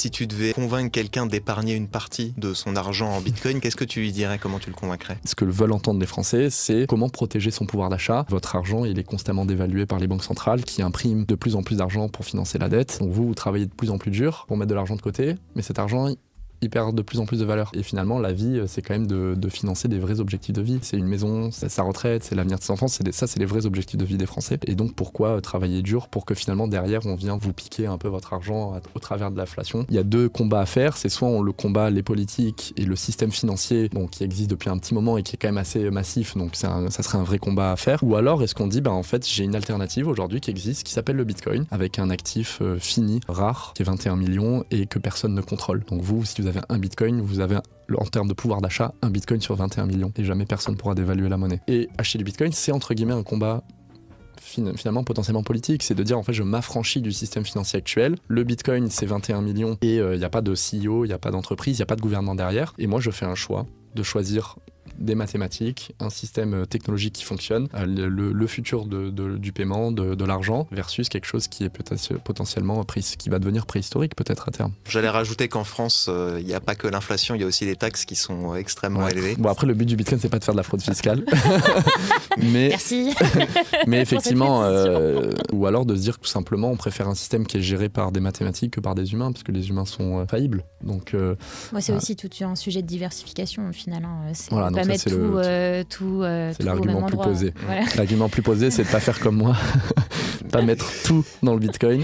Si tu devais convaincre quelqu'un d'épargner une partie de son argent en Bitcoin, qu'est-ce que tu lui dirais? Comment tu le convaincrais? Ce que veulent entendre les Français, c'est comment protéger son pouvoir d'achat. Votre argent, il est constamment dévalué par les banques centrales qui impriment de plus en plus d'argent pour financer la dette. Donc vous travaillez de plus en plus dur pour mettre de l'argent de côté, mais cet argent, il perd de plus en plus de valeur. Et finalement, la vie, c'est quand même de financer des vrais objectifs de vie. C'est une maison, c'est sa retraite, c'est l'avenir de ses enfants. C'est les vrais objectifs de vie des Français. Et donc, pourquoi travailler dur pour que finalement, derrière, on vient vous piquer un peu votre argent au travers de l'inflation? Il y a deux combats à faire. C'est soit on le combat les politiques et le système financier, qui existe depuis un petit moment et qui est quand même assez massif. Donc, ça serait un vrai combat à faire. Ou alors, est-ce qu'on dit, en fait, j'ai une alternative aujourd'hui qui existe, qui s'appelle le Bitcoin, avec un actif fini, rare, qui est 21 millions et que personne ne contrôle. Donc vous, si vous avez un Bitcoin, vous avez en termes de pouvoir d'achat un Bitcoin sur 21 millions et jamais personne pourra dévaluer la monnaie. Et acheter du Bitcoin, c'est entre guillemets un combat finalement potentiellement politique, c'est de dire en fait je m'affranchis du système financier actuel, le Bitcoin c'est 21 millions et il n'y a pas de CEO, il n'y a pas d'entreprise, il n'y a pas de gouvernement derrière et moi je fais un choix de choisir des mathématiques, un système technologique qui fonctionne, le futur du paiement, de l'argent, versus quelque chose qui est potentiellement qui va devenir préhistorique peut-être à terme. J'allais rajouter qu'en France, il n'y a pas que l'inflation, il y a aussi les taxes qui sont extrêmement élevées. Bon après le but du Bitcoin c'est pas de faire de la fraude fiscale. Merci. Mais effectivement, ou alors de se dire que tout simplement on préfère un système qui est géré par des mathématiques que par des humains, parce que les humains sont faillibles. Donc, c'est aussi tout un sujet de diversification au final. C'est voilà, pas mettre c'est l'argument plus posé. Voilà. L'argument plus posé, c'est de pas faire comme moi, pas mettre tout dans le Bitcoin.